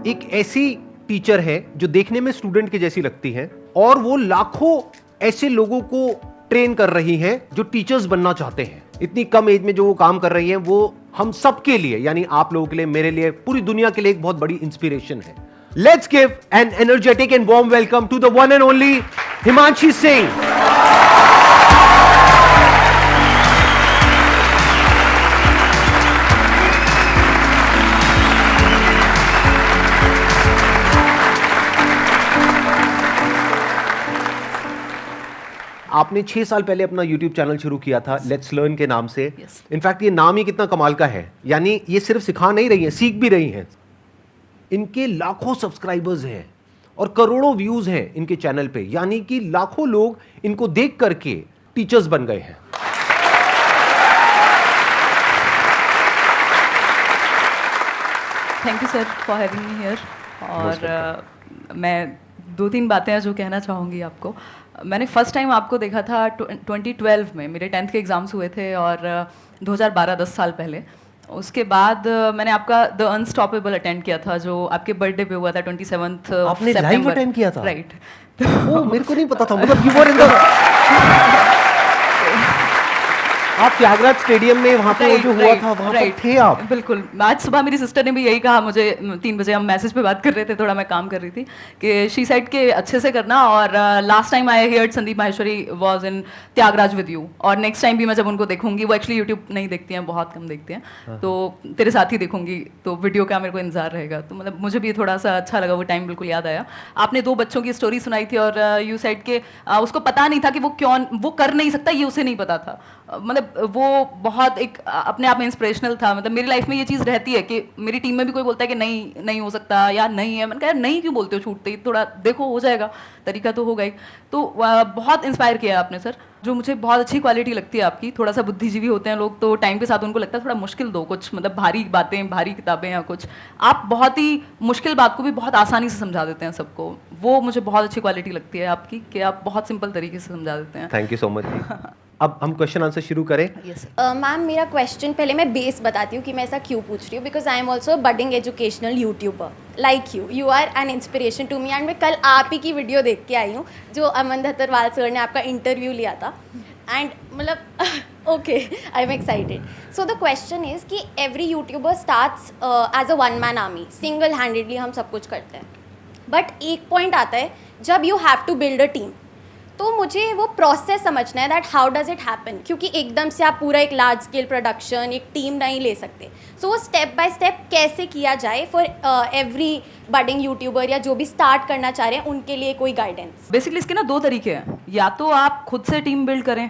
एक ऐसी टीचर है जो देखने में स्टूडेंट के जैसी लगती है और वो लाखों ऐसे लोगों को ट्रेन कर रही हैं जो टीचर्स बनना चाहते हैं। इतनी कम एज में जो वो काम कर रही हैं वो हम सब के लिए, यानी आप लोगों के लिए, मेरे लिए, पूरी दुनिया के लिए एक बहुत बड़ी इंस्पिरेशन है। Let's give an energetic and warm welcome to the one and only Himanshi Singh. आपने 6 साल पहले अपना YouTube चैनल शुरू किया था लेट्स लर्न के नाम से। इनफैक्ट ये नाम ही कितना कमाल का है, यानी ये सिर्फ सिखा नहीं रही हैं, सीख भी रही हैं। इनके लाखों सब्सक्राइबर्स हैं और करोड़ों व्यूज हैं इनके चैनल पे, यानी कि लाखों लोग इनको देख करके टीचर्स बन गए हैं। Thank you sir for having me here. और मैं 2-3 बातें हैं जो कहना चाहूँगी आपको। मैंने फर्स्ट टाइम आपको देखा था 2012 में, मेरे 10th के एग्ज़ाम्स हुए थे और 2012 10 साल पहले। उसके बाद मैंने आपका द अनस्टॉपेबल अटेंड किया था जो आपके बर्थडे पे हुआ था 27th आपने लाइव अटेंड किया था? राइट। ओह, मेरे को नहीं पता था, मतलब यू वर इन द आप त्यागराज स्टेडियम में वहाँ पे जो हुआ था वहाँ पर थे आप? बिल्कुल। आज सुबह मेरी सिस्टर ने भी यही कहा मुझे, 3 बजे हम मैसेज पे बात कर रहे थे, थोड़ा मैं काम कर रही थी, कि शी साइड के अच्छे से करना। और last time I heard Sandeep Maheshwari was in Thyagraj with you, और नेक्स्ट टाइम भी मैं जब उनको देखूंगी, वो एक्चुअली यूट्यूब नहीं देखती हैं, बहुत कम देखते हैं, तो तेरे साथ ही देखूंगी, तो वीडियो का मेरे को इंतजार रहेगा। तो मतलब मुझे भी थोड़ा सा अच्छा लगा, वो टाइम बिल्कुल याद आया। आपने 2 बच्चों की स्टोरी सुनाई थी और यू साइड के उसको पता नहीं था कि वो कर नहीं सकता, ये उसे नहीं पता था। मतलब वो बहुत एक अपने आप में इंस्पिरेशनल था। मतलब मेरी लाइफ में ये चीज़ रहती है कि मेरी टीम में भी कोई बोलता है कि नहीं हो सकता या नहीं है, मैंने कहा नहीं क्यों बोलते हो, छूटते ही थोड़ा देखो, हो जाएगा, तरीका तो होगा ही। तो बहुत इंस्पायर किया आपने सर। जो मुझे बहुत अच्छी क्वालिटी लगती है आपकी, थोड़ा सा बुद्धिजीवी होते हैं लोग तो टाइम के साथ उनको लगता है थोड़ा मुश्किल दो कुछ, मतलब भारी बातें, भारी किताबें या कुछ, आप बहुत ही मुश्किल बात को भी बहुत आसानी से समझा देते हैं सबको। वो मुझे बहुत अच्छी क्वालिटी लगती है आपकी कि आप बहुत सिंपल तरीके से समझा देते हैं। Thank you so much. अब हम क्वेश्चन आंसर शुरू करें। मैम मेरा क्वेश्चन, पहले मैं बेस बताती हूँ कि मैं ऐसा क्यों पूछ रही हूँ, because I am also budding educational YouTuber like you are an inspiration to me. And मैं कल आप ही की वीडियो देख के आई हूँ जो अमन धतरवाल सर ने आपका इंटरव्यू लिया था, एंड मतलब okay, I am excited. So the question is कि every youtuber starts as a one man army, single handedly हम सब कुछ करते हैं, बट एक पॉइंट आता है जब you have to build a team, तो मुझे वो प्रोसेस समझना है that how does it happen, क्योंकि एकदम से आप पूरा एक लार्ज स्केल प्रोडक्शन, एक टीम नहीं ले सकते। सो वो स्टेप बाय स्टेप कैसे किया जाए फॉर एवरी बडिंग यूट्यूबर या जो भी स्टार्ट करना चाह रहे हैं उनके लिए कोई गाइडेंस? बेसिकली इसके ना 2 तरीके हैं, या तो आप खुद से टीम बिल्ड करें,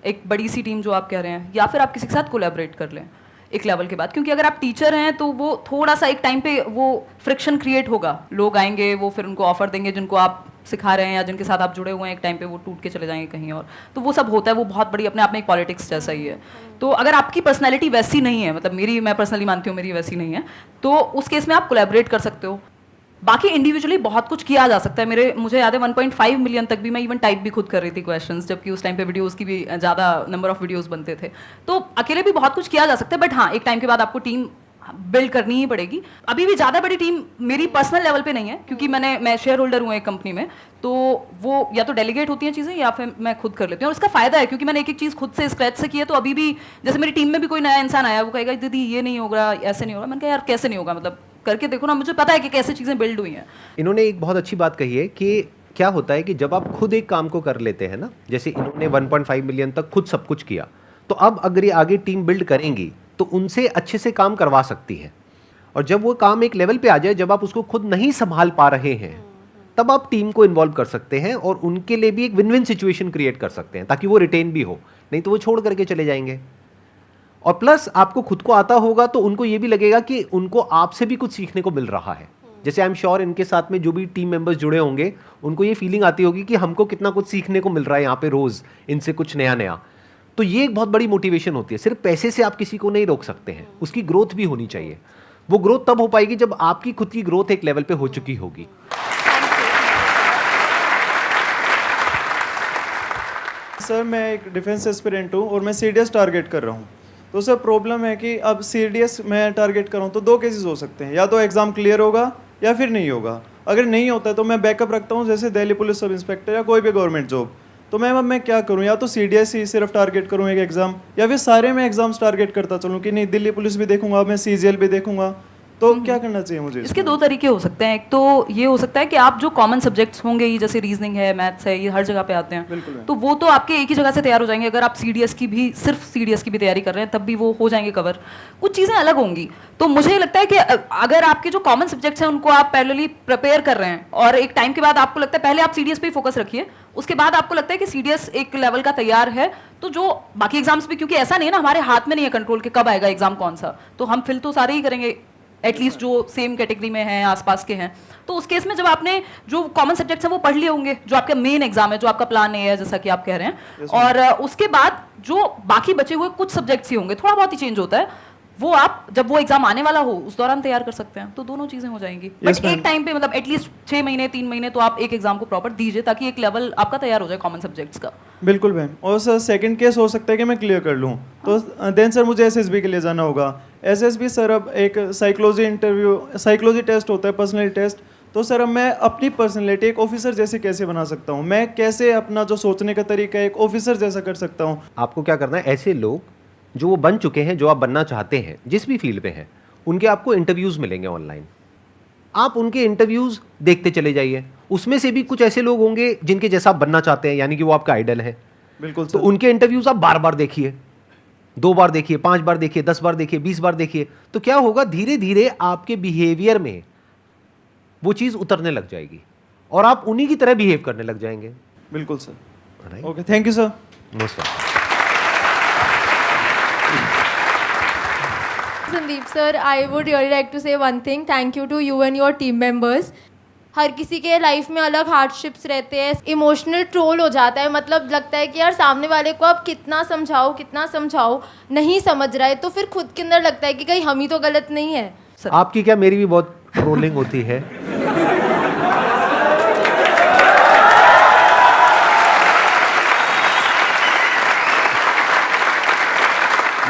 एक बड़ी सी टीम जो आप कह रहे हैं, या फिर आप किसी के साथ कोलैबोरेट कर लें एक लेवल के बाद। क्योंकि अगर आप टीचर हैं तो वो थोड़ा सा एक टाइम पे वो फ्रिक्शन क्रिएट होगा, लोग आएंगे, वो फिर उनको ऑफर देंगे जिनको आप सिखा रहे हैं या जिनके साथ आप जुड़े हुए हैं, एक टाइम पे वो टूट के चले जाएंगे कहीं और, तो वो सब होता है। वो बहुत बड़ी अपने आप में एक पॉलिटिक्स जैसा ही है। तो अगर आपकी पर्सनैलिटी वैसी नहीं है, मतलब मैं पर्सनली मानती हूँ मेरी वैसी नहीं है, तो उस केस में आप कोलैबोरेट कर सकते हो। बाकी इंडिविजुअली बहुत कुछ किया जा सकता है। मुझे याद है 1.5 मिलियन तक भी मैं इवन टाइप भी खुद कर रही थी क्वेश्चंस, जबकि उस टाइम पे वीडियोस की भी ज़्यादा नंबर ऑफ वीडियोस बनते थे। तो अकेले भी बहुत कुछ किया जा सकता है, बट हाँ, एक टाइम के बाद आपको टीम बिल्ड करनी ही पड़ेगी। अभी भी ज़्यादा बड़ी टीम मेरी पर्सनल लेवल पे नहीं है, क्योंकि मैं शेयर होल्डर हूँ एक कंपनी में, तो वो या तो डेलीगेट होती हैं चीज़ें या फिर मैं खुद कर लेती हूँ। और इसका फ़ायदा है क्योंकि मैंने एक चीज़ खुद से स्क्रैच से की है, तो अभी भी जैसे मेरी टीम में भी कोई नया इंसान आया, वो कहेगा दीदी ये नहीं होगा, ऐसे नहीं होगा। मैंने कहा यार कैसे नहीं होगा, मतलब करके देखो ना, मुझे पता है कि कैसे चीज़ें बिल्ड हुई हैं। इन्होंने एक बहुत अच्छी बात कही है कि क्या होता है कि जब आप खुद एक काम को कर लेते हैं ना, जैसे इन्होंने 1.5 मिलियन तक खुद सब कुछ किया, तो अब अगर ये आगे टीम बिल्ड करेंगी तो उनसे अच्छे से काम करवा सकती है। और जब वो काम एक लेवल पे आ जाए जब आप उसको खुद नहीं संभाल पा रहे हैं, तब आप टीम को इन्वॉल्व कर सकते हैं और उनके लिए भी एक विन विन सिचुएशन क्रिएट कर सकते हैं, ताकि वो रिटेन भी हो, नहीं तो वो छोड़ करके चले जाएंगे। और प्लस आपको खुद को आता होगा तो उनको ये भी लगेगा कि उनको आपसे भी कुछ सीखने को मिल रहा है। जैसे आई एम श्योर इनके साथ में जो भी टीम मेंबर्स जुड़े होंगे उनको ये फीलिंग आती होगी कि हमको कितना कुछ सीखने को मिल रहा है यहाँ पे रोज, इनसे कुछ नया नया। तो ये एक बहुत बड़ी मोटिवेशन होती है। सिर्फ पैसे से आप किसी को नहीं रोक सकते हैं, उसकी ग्रोथ भी होनी चाहिए। वो ग्रोथ तब हो पाएगी जब आपकी खुद की ग्रोथ एक लेवल पे हो चुकी होगी। सर मैं एक डिफेंस एस्पिरेंट हूँ और मैं सीडीएस टारगेट कर रहा हूँ। तो सर प्रॉब्लम है कि अब सीडीएस मैं टारगेट कर रहा हूँ तो 2 केसेस हो सकते हैं, या तो एग्ज़ाम क्लियर होगा या फिर नहीं होगा? अगर नहीं होता है तो मैं बैकअप रखता हूँ, जैसे दिल्ली पुलिस सब इंस्पेक्टर या कोई भी गवर्नमेंट जॉब। तो मैम अब मैं क्या करूँ? या तो CDSE सिर्फ टारगेट करूँ एक एग्ज़ाम, या फिर सारे में एग्जाम्स टारगेट करता चलूँ कि नहीं दिल्ली पुलिस भी देखूंगा, मैं CGL भी देखूंगा, तो क्या करना चाहिए मुझे? इसके दो तरीके हो सकते हैं। एक तो ये हो सकता है कि आप जो कॉमन सब्जेक्ट्स होंगे, ये जैसे रीजनिंग है, मैथ्स है, ये हर जगह पे आते हैं, बिल्कुल है। तो वो तो आपके एक ही जगह से तैयार हो जाएंगे। अगर आप CDS की भी, सिर्फ CDS की भी तैयारी कर रहे हैं, तब भी वो हो जाएंगे कवर। कुछ चीज़ें अलग होंगी। तो मुझे लगता है कि अगर आपके जो कॉमन सब्जेक्ट्स हैं उनको आप पैरेलली प्रिपेयर कर रहे हैं, और एक टाइम के बाद आपको लगता है पहले आप CDS पे ही फोकस रखिए, उसके बाद आपको लगता है कि CDS एक लेवल का तैयार है, तो जो बाकी एग्जाम्स भी, क्योंकि ऐसा नहीं है ना, हमारे हाथ में नहीं है कंट्रोल कि कब आएगा एग्जाम कौन सा, तो हम फिल तो सारे ही करेंगे, एटलीस्ट जो सेम कैटेगरी में हैं, आसपास के हैं। तो उस केस में जब आपने जो कॉमन सब्जेक्ट्स हैं वो पढ़ लिए होंगे, जो आपका मेन एग्जाम है, जो आपका प्लान है, जैसा कि आप कह रहे हैं, और उसके बाद जो बाकी बचे हुए कुछ सब्जेक्ट्स ही होंगे, थोड़ा बहुत ही चेंज होता है, वो आप जब वो एग्जाम आने वाला हो उस दौरान तैयार कर सकते हैं। तो दोनों चीजें हो जाएंगी। बट एक टाइम पे मतलब एटलीस्ट 6 महीने 3 महीने तो आप एक एग्जाम को प्रॉपर दीजिए, ताकि एक लेवल आपका तैयार हो जाए कॉमन सब्जेक्ट्स का। बिल्कुल मैम। और सर सेकंड केस हो सकता है कि मैं क्लियर कर लूँ, तो देन सर मुझे SSB के लिए जाना होगा। SSB सर अब एक साइकोलॉजी टेस्ट होता है, पर्सनल टेस्ट। तो सर अब मैं अपनी पर्सनैलिटी एक ऑफिसर जैसे कैसे बना सकता हूँ? मैं कैसे अपना जो सोचने का तरीका है एक ऑफिसर जैसा कर सकता हूँ? आपको क्या करना है, ऐसे लोग जो वो बन चुके हैं, जो आप बनना चाहते हैं, जिस भी फील्ड में हैं, उनके आपको इंटरव्यूज मिलेंगे ऑनलाइन। आप उनके इंटरव्यूज देखते चले जाइए। उसमें से भी कुछ ऐसे लोग होंगे जिनके जैसा आप बनना चाहते हैं, यानी कि वो आपका आइडल है। बिल्कुल तो सर। उनके इंटरव्यूज आप बार बार देखिए, 2 बार देखिए, 5 बार देखिए, 10 बार देखिए, 20 बार देखिए। तो क्या होगा, धीरे धीरे आपके बिहेवियर में वो चीज उतरने लग जाएगी और आप उन्हीं की तरह बिहेव करने लग जाएंगे। बिल्कुल sir. Right? Okay, thank you sir. Most welcome. Sandeep sir, I would really like to say one thing. Thank you to you and your team members. हर किसी के लाइफ में अलग हार्डशिप्स रहते हैं, इमोशनल ट्रोल हो जाता है, मतलब लगता है कि यार सामने वाले को आप कितना समझाओ नहीं समझ रहा है, तो फिर खुद के अंदर लगता है कि कहीं हम ही तो गलत नहीं है। आपकी क्या, मेरी भी बहुत ट्रोलिंग होती है।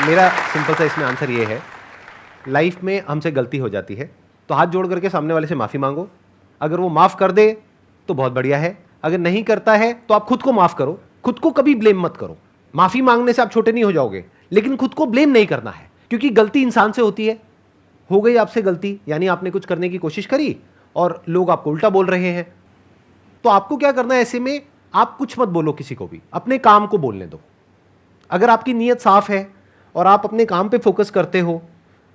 मेरा सिंपल सा इसमें आंसर ये है, लाइफ में हमसे गलती हो जाती है तो हाथ जोड़ करके सामने वाले से माफ़ी मांगो। अगर वो माफ़ कर दे तो बहुत बढ़िया है, अगर नहीं करता है तो आप खुद को माफ़ करो। खुद को कभी ब्लेम मत करो। माफ़ी मांगने से आप छोटे नहीं हो जाओगे, लेकिन खुद को ब्लेम नहीं करना है, क्योंकि गलती इंसान से होती है। हो गई आपसे गलती, यानी आपने कुछ करने की कोशिश करी और लोग आपको उल्टा बोल रहे हैं, तो आपको क्या करना है, ऐसे में आप कुछ मत बोलो किसी को भी, अपने काम को बोलने दो। अगर आपकी नीयत साफ है और आप अपने काम पे फोकस करते हो,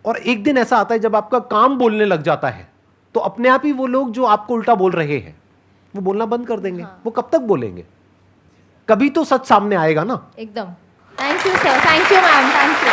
और एक दिन ऐसा आता है जब आपका काम बोलने लग जाता है, तो अपने आप ही वो लोग जो आपको उल्टा बोल रहे हैं वो बोलना बंद कर देंगे। वो कब तक बोलेंगे? कभी तो सच सामने आएगा ना। एकदम। Thank you sir, thank you ma'am, thank you.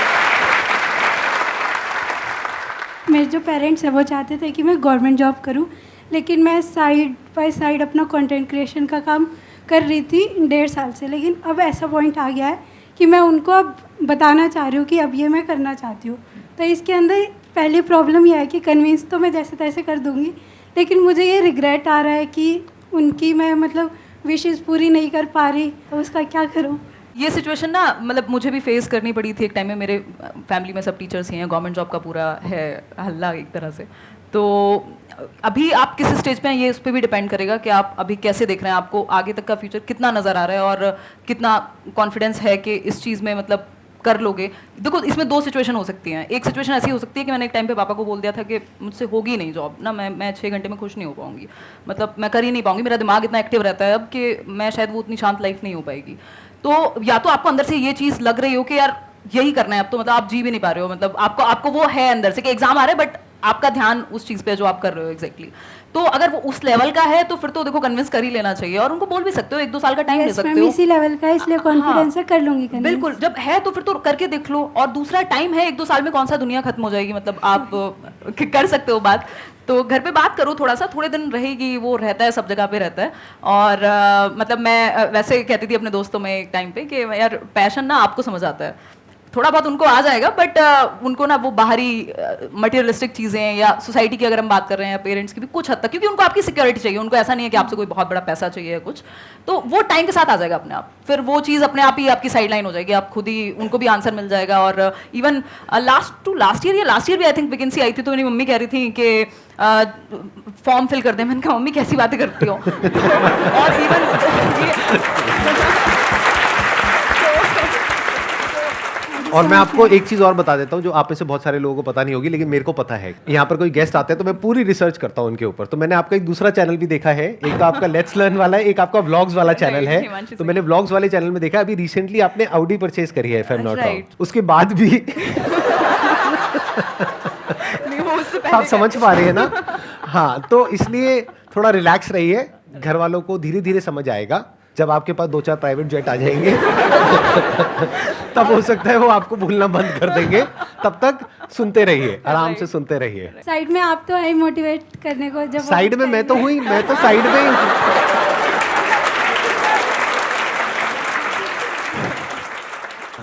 मेरे जो पेरेंट्स हैं वो चाहते थे कि मैं गवर्नमेंट जॉब करूं, लेकिन मैं साइड बाय साइड अपना कंटेंट क्रिएशन का काम कर रही थी 1.5 साल से। लेकिन अब ऐसा पॉइंट आ गया है कि मैं उनको अब बताना चाह रही हूँ कि अब ये मैं करना चाहती हूँ। तो इसके अंदर पहली प्रॉब्लम यह है कि कन्विंस तो मैं जैसे तैसे कर दूँगी, लेकिन मुझे ये रिग्रेट आ रहा है कि उनकी मैं मतलब विशेज़ पूरी नहीं कर पा रही, तो उसका क्या करूँ? ये सिचुएशन ना मतलब मुझे भी फेस करनी पड़ी थी एक टाइम में। मेरे फैमिली में सब टीचर्स ही हैं, गवर्नमेंट जॉब का पूरा है हल्ला एक तरह से। तो अभी आप किस स्टेज पे हैं ये उस पर भी डिपेंड करेगा कि आप अभी कैसे देख रहे हैं, आपको आगे तक का फ्यूचर कितना नज़र आ रहा है और कितना कॉन्फिडेंस है कि इस चीज़ में मतलब कर लोगे। देखो इसमें 2 सिचुएशन हो सकती हैं। एक सिचुएशन ऐसी हो सकती है कि मैंने एक टाइम पे पापा को बोल दिया था कि मुझसे होगी नहीं जॉब ना, मैं 6 घंटे में खुश नहीं हो पाऊंगी, मतलब मैं कर ही नहीं पाऊंगी, मेरा दिमाग इतना एक्टिव रहता है अब कि मैं शायद वो उतनी शांत लाइफ नहीं हो पाएगी। तो या तो आपको अंदर से ये चीज़ लग रही हो कि यार यही करना है अब, तो मतलब आप जी भी नहीं पा रहे हो, मतलब आपको वो है अंदर से कि एग्जाम आ रहा है बट आपका ध्यान उस चीज़ पे जो आप कर रहे हो एग्जैक्टली। तो अगर वो उस लेवल का है तो फिर तो देखो कन्विंस कर ही लेना चाहिए, और उनको बोल भी सकते हो 1-2 साल का टाइम ले सकते हो। इसी लेवल का है, इसलिए कॉन्फिडेंस से कर लूँगी। बिल्कुल, जब है तो फिर तो करके देख लो। और दूसरा टाइम है, 1-2 साल में कौन सा दुनिया खत्म हो जाएगी, मतलब आप कर सकते हो बात। तो घर पे बात करो, थोड़ा सा थोड़े दिन रहेगी, वो रहता है सब जगह पे रहता है। और मतलब मैं वैसे कहती थी अपने दोस्तों में एक टाइम पे कि यार पैशन ना आपको समझ आता है, थोड़ा बहुत उनको आ जाएगा, बट उनको ना वो बाहरी मटेरियलिस्टिक चीज़ें या सोसाइटी की अगर हम बात कर रहे हैं या पेरेंट्स की भी कुछ हद तक, क्योंकि उनको आपकी सिक्योरिटी चाहिए, उनको ऐसा नहीं है कि आपसे कोई बहुत बड़ा पैसा चाहिए या कुछ, तो वो टाइम के साथ आ जाएगा अपने आप, फिर वो चीज़ अपने आप ही आपकी साइड लाइन हो जाएगी, आप खुद ही उनको भी आंसर मिल जाएगा। और इवन लास्ट ईयर भी आई थिंक वैकेंसी आई थी, तो मेरी मम्मी कह रही थी कि फॉर्म फिल कर दे। मैंने कहा मम्मी कैसी बातें करती हो और और मैं आपको एक चीज और बता देता हूँ जो आप में से बहुत सारे लोगों को पता नहीं होगी, लेकिन मेरे को पता है। यहाँ पर कोई गेस्ट आते हैं तो मैं पूरी रिसर्च करता हूँ उनके ऊपर। तो मैंने आपका एक दूसरा चैनल भी देखा है, एक तो आपका लेट्स लर्न वाला है, एक आपका व्लॉग्स वाला चैनल है। तो मैंने व्लॉग्स वाले चैनल में देखा अभी रिसेंटली आपने ऑडी परचेज करी है, if I am not wrong, उसके बाद भी आप समझ पा रहे हैं ना? हाँ, तो इसलिए थोड़ा रिलैक्स रहिए, घर वालों को धीरे धीरे समझ आएगा। जब आपके पास 2-4 प्राइवेट जेट आ जाएंगे तब हो सकता है वो आपको भूलना बंद कर देंगे। तब तक सुनते रहिए, आराम से सुनते रहिए। साइड में आप तो है मोटिवेट करने को, जब साइड में मैं तो हुई, मैं तो साइड में ही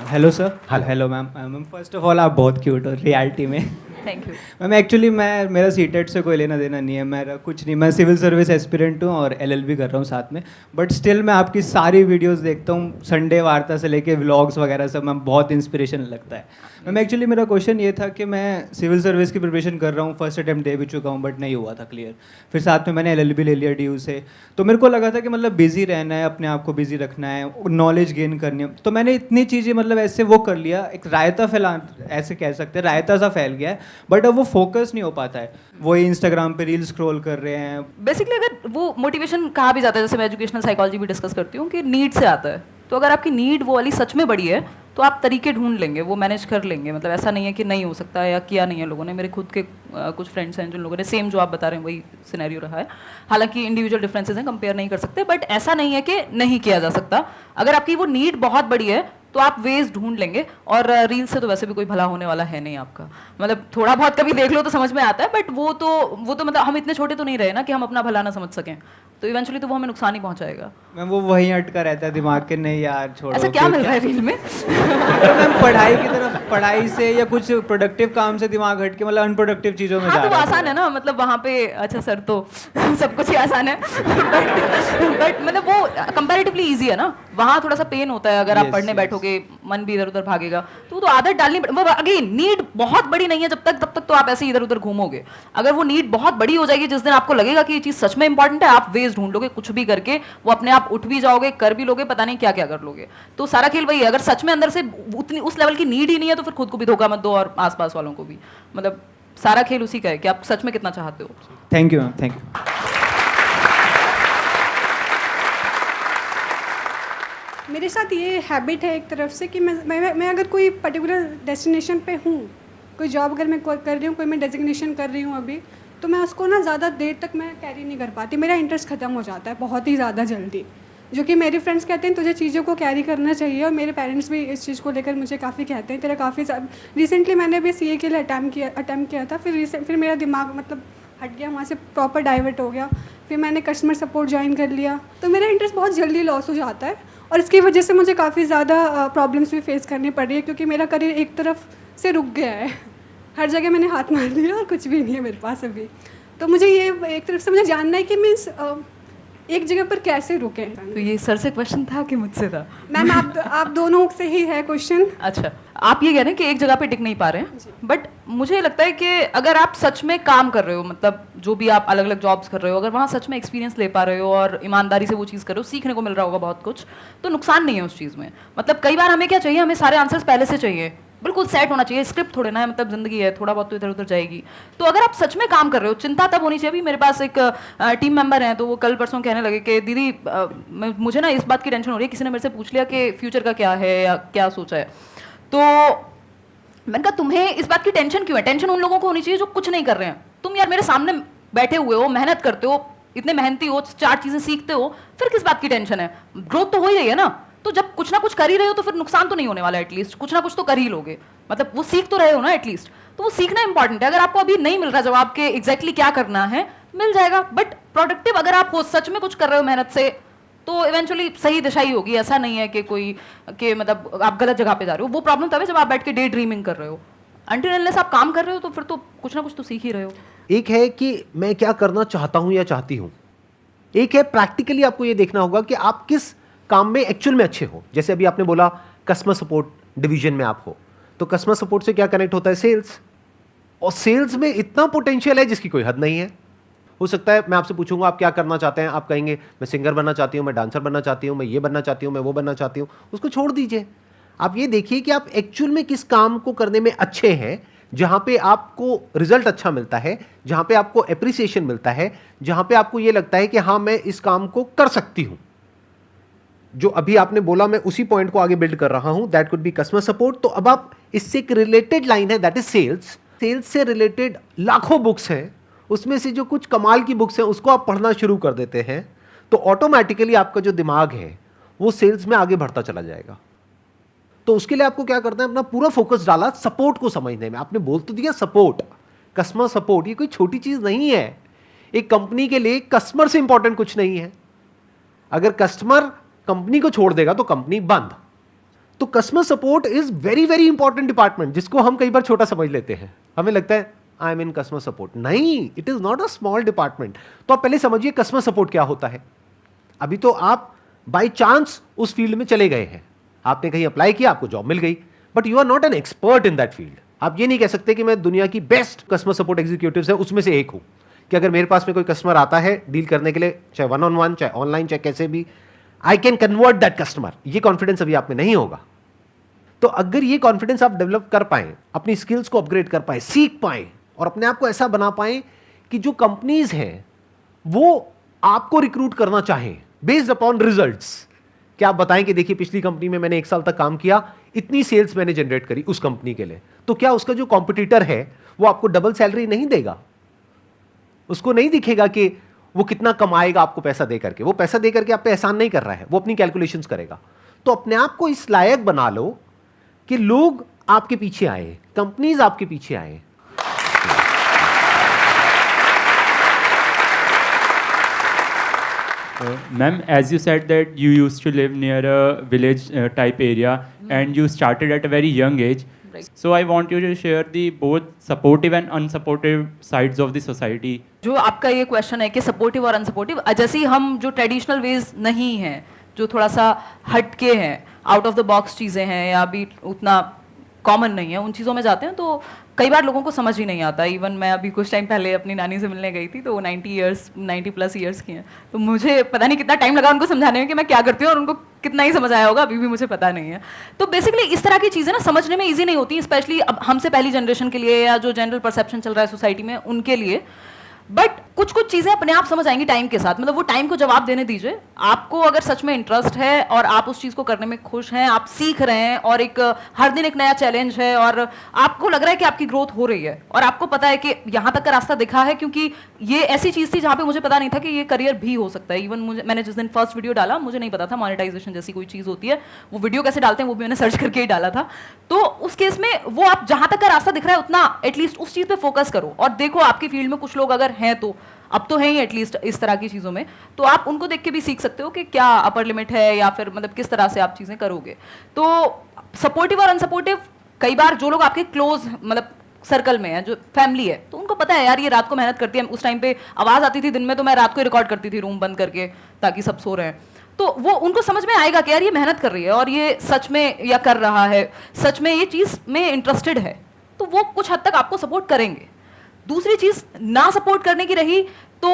hello sir. Hello ma'am. Ma'am first of all आप बहुत क्यूट हो रियलिटी में। थैंक यू मैम एक्चुअली मेरा सीटेट से कोई लेना देना नहीं है, मेरा कुछ नहीं, मैं सिविल सर्विस एस्पिरेंट हूँ और एलएलबी कर रहा हूँ साथ में, बट स्टिल मैं आपकी सारी वीडियोस देखता हूँ, संडे वार्ता से लेके व्लॉग्स वगैरह सब, मैम बहुत इंस्पिरेशन लगता है। मैम एक्चुअली मेरा क्वेश्चन ये था कि मैं सिविल सर्विस की प्रिपरेशन कर रहा हूँ, फर्स्ट अटैम्प्ट दे भी चुका हूँ बट नहीं हुआ था क्लियर, फिर साथ में मैंने एलएलबी ले लिया DU से, तो मेरे को लगा था कि मतलब बिजी रहना है, अपने आप को बिजी रखना है, नॉलेज गेन करनी है, तो मैंने इतनी चीज़ें मतलब ऐसे वो कर लिया, एक रायता फैला ऐसे कह सकते हैं, रायता सा फैल गया है, बट अब वो फोकस नहीं हो पाता है, वही इंस्टाग्राम पे रील स्क्रॉल कर रहे हैं। बेसिकली अगर वो मोटिवेशन कहा भी जाता है, जैसे मैं एजुकेशनल साइकोलॉजी भी डिस्कस करती हूँ कि नीड से आता है, तो अगर आपकी नीड वो वाली सच में बड़ी है तो आप तरीके ढूंढ लेंगे, वो मैनेज कर लेंगे। मतलब ऐसा नहीं है कि नहीं हो सकता है या किया नहीं है लोगों ने। मेरे खुद के कुछ फ्रेंड्स हैं जिन लोगों ने सेम जो आप बता रहे हैं वही सिनेरियो रहा है, हालांकि इंडिविजुअल डिफरेंसेस हैं, कंपेयर नहीं कर सकते, बट ऐसा नहीं है कि नहीं किया जा सकता। अगर आपकी वो नीड बहुत बड़ी है तो आप वेज ढूंढ लेंगे, और रील से तो वैसे भी कोई भला होने वाला है नहीं आपका। मतलब थोड़ा बहुत कभी देख लो तो समझ में आता है, बट वो तो मतलब हम इतने छोटे तो नहीं रहे ना कि हम अपना भला ना समझ सकें, तो इवेंचुअली तो वो हमें नुकसान ही पहुंचाएगा। मैम वो वहीं अटका रहता है दिमाग के, नहीं यार छोड़ो। ऐसा क्या मिल रहा है रील में? तो मैम पढ़ाई की तरफ, पढ़ाई से या कुछ प्रोडक्टिव काम से दिमाग हट के मतलब अनप्रोडक्टिव चीज़ों में हाँ, जा तो वो रहा है। आसान है ना, मतलब वहाँ पे अच्छा सर तो सब कुछ ही आसान है, बट मतलब वो कंपैरेटिवली इजी है ना, वहाँ थोड़ा सा पेन होता है। अगर आप पढ़ने बैठोगे मन भी इधर उधर भागेगा, तो वो तो आदत डालनी वो अगेन नीड बहुत बड़ी नहीं है जब तक, तब तक तो आप ऐसे इधर उधर घूमोगे। अगर वो नीड बहुत बड़ी हो जाएगी, जिस दिन आपको लगेगा कि ये चीज़ सच में इंपॉर्टेंट है, आप वेज ढूंढ लोगे, कुछ भी करके वो अपने आप उठ भी जाओगे, कर भी लोगे, पता नहीं क्या क्या कर लोगे। तो सारा खेल वही है, अगर सच में अंदर से उतनी उस लेवल की नीड ही नहीं है तो फिर खुद को भी धोखा मत दो और आसपास वालों को भी। मतलब सारा खेल उसी का है कि आप सच में कितना चाहते हो। Thank you ma'am, thank you. मेरे साथ ये हैबिट है एक तरफ से कि मैं अगर कोई पर्टिकुलर डेस्टिनेशन पे हूँ, कोई जॉब अगर मैं कर रही हूँ, कोई मैं डेजिग्नेशन कर रही हूँ अभी, तो मैं उसको ना ज़्यादा देर तक मैं कैरी नहीं कर पाती, मेरा इंटरेस्ट ख़त्म हो जाता है बहुत ही ज़्यादा जल्दी। जो कि मेरे फ्रेंड्स कहते हैं तुझे चीज़ों को कैरी करना चाहिए, और मेरे पेरेंट्स भी इस चीज़ को लेकर मुझे काफ़ी कहते हैं तेरा काफ़ी रिसेंटली मैंने भी CA के लिए अटैम्प्ट किया था, फिर मेरा दिमाग मतलब हट गया, वहाँ से प्रॉपर डाइवर्ट हो गया, फिर मैंने कस्टमर सपोर्ट ज्वाइन कर लिया, तो मेरा इंटरेस्ट बहुत जल्दी लॉस हो जाता है, और इसकी वजह से मुझे काफ़ी ज़्यादा प्रॉब्लम्स भी फेस करनी पड़ रही है, क्योंकि मेरा करियर एक तरफ से रुक गया है, हर जगह मैंने हाथ मार लिया और कुछ भी नहीं है मेरे पास अभी। तो मुझे ये एक तरफ से मुझे जानना है कि मीन्स एक जगह पर कैसे रुके। तो ये सर से क्वेश्चन था कि मुझसे था? मैम आप दोनों से ही है क्वेश्चन। अच्छा, आप ये कह रहे हैं कि एक जगह पे टिक नहीं पा रहे हैं, बट मुझे लगता है कि अगर आप सच में काम कर रहे हो, मतलब जो भी आप अलग अलग जॉब्स कर रहे हो, अगर वहाँ सच में एक्सपीरियंस ले पा रहे हो और ईमानदारी से वो चीज़ कर रहे हो, सीखने को मिल रहा होगा बहुत कुछ, तो नुकसान नहीं है उस चीज़ में। मतलब कई बार हमें क्या चाहिए, हमें सारे आंसर्स पहले से चाहिए, बिल्कुल सेट होना चाहिए, स्क्रिप्ट थोड़े ना है, मतलब जिंदगी है, थोड़ा बहुत तो इधर उधर जाएगी। तो अगर आप सच में काम कर रहे हो, चिंता तब होनी चाहिए। अभी मेरे पास एक टीम मेंबर हैं, तो वो कल परसों कहने लगे कि दीदी मुझे ना इस बात की टेंशन हो रही है, किसी ने मेरे से पूछ लिया कि फ्यूचर का क्या है या क्या सोचा है। तो मैंने कहा तुम्हें इस बात की टेंशन क्यों है? टेंशन उन लोगों को होनी चाहिए जो कुछ नहीं कर रहे हैं। तुम यार मेरे सामने बैठे हुए हो, मेहनत करते हो, इतने मेहनती हो, 4 चीजें सीखते हो, फिर किस बात की टेंशन है? ग्रोथ तो हो ही रही है ना। तो जब कुछ ना कुछ कर ही रहे हो तो फिर नुकसान तो नहीं होने वाला, एटलीस्ट कुछ ना कुछ तो कर ही लोगे, मतलब वो सीख तो रहे हो ना एटलीस्ट। तो वो सीखना इंपॉर्टेंट है। अगर आपको अभी नहीं मिल रहा जवाब के एग्जैक्टली क्या करना है, मिल जाएगा, बट प्रोडक्टिव अगर आप हो, सच में कुछ कर रहे हो मेहनत से, तो इवेंचुअली सही दिशा ही होगी। ऐसा नहीं है कि कोई कि मतलब आप गलत जगह पे जा रहे हो। वो प्रॉब्लम तब है जब आप बैठ के डे ड्रीमिंग कर रहे हो। अनटिल अनलेस आप काम कर रहे हो तो फिर तो कुछ ना कुछ तो सीख ही रहे हो। एक है कि मैं क्या करना चाहता हूं या चाहती हूं, एक है प्रैक्टिकली आपको ये देखना होगा कि आप किस काम में एक्चुअल में अच्छे हो। जैसे अभी आपने बोला कस्टमर सपोर्ट डिवीजन में आप हो, तो कस्टमर सपोर्ट से क्या कनेक्ट होता है? सेल्स। और सेल्स में इतना पोटेंशियल है जिसकी कोई हद नहीं है। हो सकता है मैं आपसे पूछूंगा आप क्या करना चाहते हैं, आप कहेंगे मैं सिंगर बनना चाहती हूँ, मैं डांसर बनना चाहती हूँ, मैं ये बनना चाहती हूँ, मैं वो बनना चाहती हूँ। उसको छोड़ दीजिए। आप ये देखिए कि आप एक्चुअल में किस काम को करने में अच्छे हैं, जहां पे आपको रिजल्ट अच्छा मिलता है, जहां पे आपको एप्रिसिएशन मिलता है, जहां पे आपको ये लगता है कि हाँ मैं इस काम को कर सकती हूं। जो अभी आपने बोला मैं उसी पॉइंट को आगे बिल्ड कर रहा हूं, that could be customer support. तो अब आप इससे एक रिलेटेड लाइन है, दैट इज सेल्स। सेल्स से रिलेटेड लाखों बुक्स हैं, उसमें से जो कुछ कमाल की बुक्स हैं उसको आप पढ़ना शुरू कर देते हैं, तो ऑटोमेटिकली आपका जो दिमाग है वो सेल्स में आगे बढ़ता चला जाएगा। तो उसके लिए आपको क्या करना है, अपना पूरा फोकस डाला सपोर्ट को समझने में। आपने बोल तो दिया सपोर्ट, कस्टमर सपोर्ट, ये कोई छोटी चीज नहीं है। एक कंपनी के लिए कस्टमर से इंपॉर्टेंट कुछ नहीं है। अगर कस्टमर कंपनी को छोड़ देगा तो कंपनी बंद। तो customer support is very very important department, जिसको हम कई बार छोटा समझ लेते हैं। हमें लगता है I am in customer support. नहीं, it is not a small department. तो आप पहले समझिए कस्टमर सपोर्ट क्या होता है। अभी तो आप बाई चांस उस फील्ड में चले गए हैं, आपने कहीं अप्लाई किया, आपको जॉब मिल गई, but you are not an expert in that field. आप ये नहीं कह सकते कि मैं दुनिया की बेस्ट कस्टमर सपोर्ट एग्जीक्यूटिव्स है उसमें से एक हूं, कि अगर मेरे पास में कोई कस्टमर आता है डील करने के लिए, चाहे 1-on-1, चाहे ऑनलाइन, चाहे कैसे भी, I can convert that customer. ये कॉन्फिडेंस अभी आप में नहीं होगा। तो अगर ये कॉन्फिडेंस आप डेवलप कर पाए, अपनी स्किल्स को अपग्रेड कर पाए, सीख पाए और अपने आप को ऐसा बना पाए कि जो कंपनीज हैं वो आपको रिक्रूट करना चाहें बेस्ड अपॉन रिजल्ट्स। क्या आप बताएं कि देखिए पिछली कंपनी में मैंने 1 साल तक काम किया, इतनी सेल्स मैंने जनरेट करी उस कंपनी के लिए, तो क्या उसका जो कॉम्पिटिटर है वो आपको डबल सैलरी नहीं देगा? उसको नहीं दिखेगा कि वो कितना कमाएगा आपको पैसा दे करके। वो पैसा दे करके आप पे एहसान नहीं कर रहा है, वो अपनी कैलकुलेशंस करेगा। तो अपने आप को इस लायक बना लो कि लोग आपके पीछे आए, कंपनीज आपके पीछे आए। Ma'am, as you said that you used to live near a village type area and you started at a very young age. Right. So I want you to share the both supportive and unsupportive sides of the society. जो आपका ये question है कि supportive और unsupportive, जैसे ही हम जो traditional ways नहीं हैं, जो थोड़ा सा हटके हैं, आउट ऑफ द बॉक्स चीज़ें हैं या अभी उतना कॉमन नहीं है, उन चीज़ों में जाते हैं तो कई बार लोगों को समझ ही नहीं आता। इवन मैं अभी कुछ टाइम पहले अपनी नानी से मिलने गई थी, तो वो 90+ ईयर्स की हैं, तो मुझे पता नहीं कितना टाइम लगा उनको समझाने में कि मैं क्या करती हूँ, और उनको कितना ही समझ आया होगा अभी भी मुझे पता नहीं है। तो बेसिकली इस तरह की चीज़ें ना समझने में ईजी नहीं होती, स्पेशली अब हमसे पहली जनरेशन के लिए या जो जनरल परसेप्शन चल रहा है सोसाइटी में उनके लिए। बट कुछ कुछ चीज़ें अपने आप समझ आएंगी टाइम के साथ। मतलब वो टाइम को जवाब देने दीजिए। आपको अगर सच में इंटरेस्ट है और आप उस चीज़ को करने में खुश हैं, आप सीख रहे हैं और एक हर दिन एक नया चैलेंज है और आपको लग रहा है कि आपकी ग्रोथ हो रही है और आपको पता है कि यहाँ तक का रास्ता दिखा है, क्योंकि ये ऐसी चीज़ थी जहाँ पे मुझे पता नहीं था कि ये करियर भी हो सकता है। इवन मैंने जिस दिन फर्स्ट वीडियो डाला मुझे नहीं पता था मोनेटाइजेशन जैसी कोई चीज़ होती है, वो वीडियो कैसे डालते हैं वो भी मैंने सर्च करके ही डाला था। तो उस केस में वो आप जहाँ तक का रास्ता दिख रहा है उतना एटलीस्ट उस चीज़ पे फोकस करो और देखो आपकी फील्ड में कुछ लोग अगर हैं, तो अब तो है ही एटलीस्ट इस तरह की चीज़ों में, तो आप उनको देख के भी सीख सकते हो कि क्या अपर लिमिट है या फिर मतलब किस तरह से आप चीज़ें करोगे। तो सपोर्टिव और अनसपोर्टिव, कई बार जो लोग आपके क्लोज मतलब सर्कल में है, जो फैमिली है, तो उनको पता है यार ये रात को मेहनत करती है। उस टाइम पे आवाज़ आती थी दिन में, तो मैं रात को रिकॉर्ड करती थी रूम बंद करके ताकि सब सो रहे हैं। तो वो उनको समझ में आएगा कि यार ये मेहनत कर रही है और ये सच में या कर रहा है, सच में ये चीज़ में इंटरेस्टेड है, तो वो कुछ हद तक आपको सपोर्ट करेंगे। दूसरी चीज़ ना सपोर्ट करने की रही, तो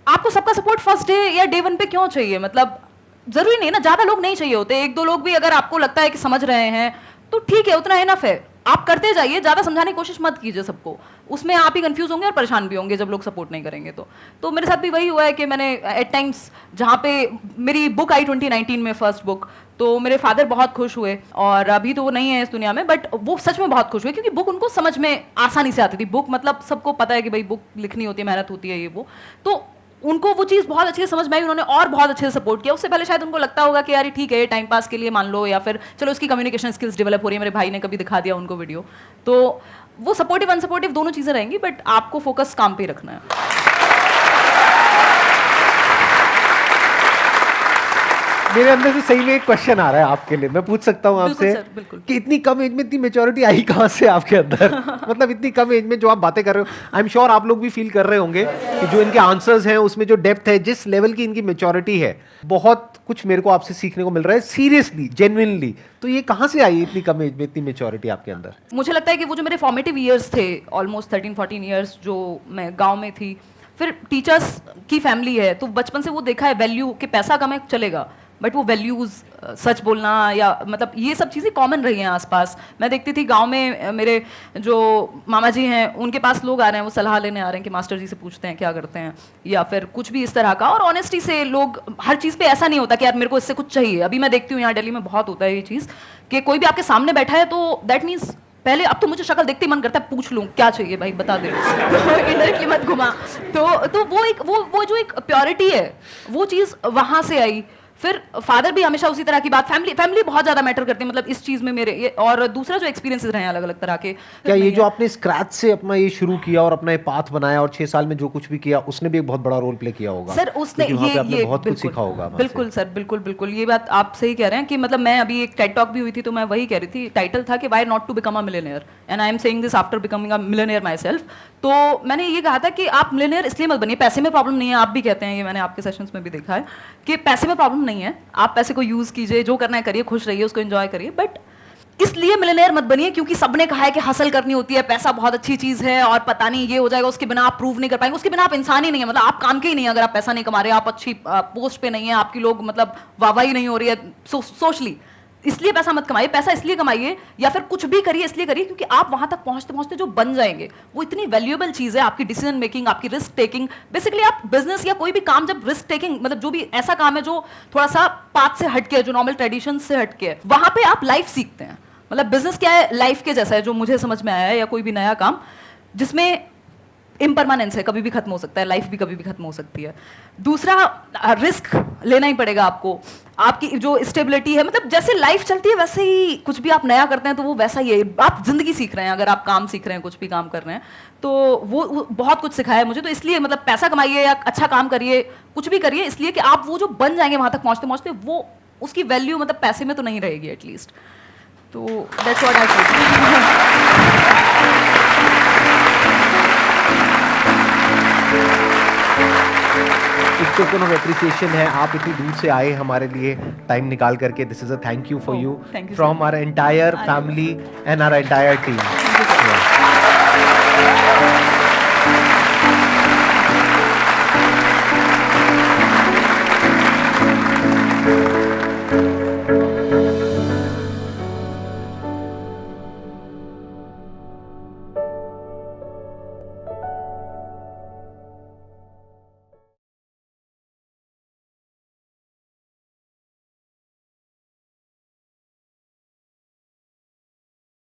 आपको सबका सपोर्ट फर्स्ट डे या डे 1 पे क्यों चाहिए? मतलब जरूरी नहीं ना, ज़्यादा लोग नहीं चाहिए होते, 1-2 लोग भी अगर आपको लगता है कि समझ रहे हैं तो ठीक है, उतना इनफ है। आप करते जाइए, ज़्यादा समझाने की कोशिश मत कीजिए सबको, उसमें आप ही कंफ्यूज होंगे और परेशान भी होंगे जब लोग सपोर्ट नहीं करेंगे। तो मेरे साथ भी वही हुआ है कि मैंने एट टाइम्स, जहाँ पे मेरी बुक आई 2019 में फर्स्ट बुक, तो मेरे फादर बहुत खुश हुए और अभी तो वो नहीं है इस दुनिया में, बट वो सच में बहुत खुश हुए क्योंकि बुक उनको समझ में आसानी से आती थी। बुक मतलब सबको पता है कि भाई बुक लिखनी होती है, मेहनत होती है, ये वो, तो उनको वो चीज़ बहुत अच्छे से समझ में आई, उन्होंने और बहुत अच्छे से सपोर्ट किया। उससे पहले शायद उनको लगता होगा कि यार ठीक है टाइम पास के लिए मान लो, या फिर चलो इसकी कम्युनिकेशन स्किल्स डेवलप हो रही है, मेरे भाई ने कभी दिखा दिया उनको वीडियो। तो वो सपोर्टिव अनसपोर्टिव दोनों चीज़ें रहेंगी, बट आपको फोकस काम पे ही रखना है। मेरे अंदर से सही में एक क्वेश्चन आ रहा है आपके लिए, मैं पूछ सकता हूँ बिल्कुल आपसे सर, बिल्कुल। कि इतनी कम एज में इतनी मेच्योरिटी आई कहाँ से आपके अंदर? मतलब इतनी कम एज में जो आप बातें कर रहे हो, आई एम श्योर आप लोग भी फील कर रहे होंगे कि जो इनके आंसर्स हैं उसमें जो डेप्थ है, जिस लेवल की इनकी मेच्योरिटी है, बहुत कुछ मेरे को आपसे सीखने को मिल रहा है, सीरियसली, जेन्युइनली। तो ये कहाँ से आई इतनी कम एज में इतनी मेच्योरिटी आपके अंदर? मुझे लगता है कि वो जो मेरे फॉर्मेटिव ईयर्स थे, ऑलमोस्ट 13-14 ईयर्स जो मैं गांव में थी, फिर टीचर्स की फैमिली है, तो बचपन से वो देखा है वैल्यू कि पैसा कमाए चलेगा, बट वो वैल्यूज़, सच बोलना, या मतलब ये सब चीज़ें कॉमन रही हैं आसपास। मैं देखती थी गांव में मेरे जो मामा जी हैं, उनके पास लोग आ रहे हैं, वो सलाह लेने आ रहे हैं कि मास्टर जी से पूछते हैं क्या करते हैं, या फिर कुछ भी इस तरह का। और ऑनेस्टी से लोग, हर चीज़ पे ऐसा नहीं होता कि यार मेरे को इससे कुछ चाहिए। अभी मैं देखती हूँ यहाँ दिल्ली में बहुत होता है ये चीज़ कि कोई भी आपके सामने बैठा है तो दैट मीन्स पहले, अब तो मुझे शक्ल देखते ही मन करता है पूछ लूं क्या चाहिए भाई, बता दे। इनडायरेक्टली मत घुमा। तो वो एक वो जो एक प्योरिटी है, वो चीज़ वहाँ से आई। फिर फादर भी हमेशा उसी तरह की बात, फैमिली बहुत ज़्यादा मैटर करती है मतलब इस चीज़ में मेरे ये। और दूसरा जो एक्सपीरियंसेस रहे हैं अलग अलग तरह के, क्या ये जो आपने स्क्रैच से अपना ये शुरू किया और अपना ये पाथ बनाया और 6 साल में जो कुछ भी किया, उसने भी एक बहुत बड़ा रोल प्ले किया होगा सर? उसने क्योंकि वहाँ पे आपने ये बहुत कुछ सीखा होगा वहाँ बिल्कुल से। सर, बिल्कुल ये बात आप सही कह रहे हैं कि मतलब मैं अभी एक टेड टॉक भी हुई थी तो मैं वही कह रही थी, टाइटल था कि why not to become a millionaire, and I am saying this after becoming a millionaire myself. तो मैंने ये कहा था कि आप मिलियनेयर इसलिए मत बनिए, पैसे में प्रॉब्लम नहीं है, आप भी कहते हैं, ये मैंने आपके सेशंस में भी देखा है कि पैसे में प्रॉब्लम नहीं है, आप पैसे को यूज़ कीजिए, जो करना है करिए, खुश रहिए, उसको एंजॉय करिए, बट इसलिए मिलियनेयर मत बनिए क्योंकि सबने कहा है कि हसल करनी होती है, पैसा बहुत अच्छी चीज़ है और पता नहीं ये हो जाएगा, उसके बिना आप प्रूव नहीं कर पाएंगे, उसके बिना आप इंसान ही नहीं है, मतलब आप काम के ही नहीं है अगर आप पैसा नहीं कमा रहे, आप अच्छी पोस्ट पे नहीं है, आपकी लोग मतलब वाहवाही नहीं हो रही है सोशली। इसलिए पैसा मत कमाइए, पैसा इसलिए कमाइए या फिर कुछ भी करिए इसलिए करिए क्योंकि आप वहां तक पहुंचते पहुंचते जो बन जाएंगे वो इतनी वैल्यूएबल चीज़ है, आपकी डिसीजन मेकिंग, आपकी रिस्क टेकिंग। बेसिकली आप बिजनेस या कोई भी काम जब रिस्क टेकिंग, मतलब जो भी ऐसा काम है जो थोड़ा सा पाथ से हटके है, जो नॉर्मल ट्रेडिशन से हटके है, वहां पे आप लाइफ सीखते हैं। मतलब बिजनेस क्या है, लाइफ के जैसा है, जो मुझे समझ में आया है, या कोई भी नया काम जिसमें इम्परमानेंस है, कभी भी खत्म हो सकता है, लाइफ भी कभी भी खत्म हो सकती है। दूसरा, रिस्क लेना ही पड़ेगा आपको, आपकी जो स्टेबिलिटी है, मतलब जैसे लाइफ चलती है वैसे ही कुछ भी आप नया करते हैं तो वो वैसा ही है, आप जिंदगी सीख रहे हैं, अगर आप काम सीख रहे हैं, कुछ भी काम कर रहे हैं, तो वो बहुत कुछ सिखाया है मुझे। तो इसलिए मतलब पैसा कमाइए या अच्छा काम करिए, कुछ भी करिए, इसलिए कि आप वो जो बन जाएंगे वहां तक पहुंचते पहुंचते, वो उसकी वैल्यू मतलब पैसे में तो नहीं रहेगी एटलीस्ट। तो दैट्स व्हाट आई फील। एक टोकन ऑफ एप्रिसिएशन है, आप इतनी दूर से आए हमारे लिए टाइम निकाल करके, this is a thank you for you thank you, from our entire family and our entire team.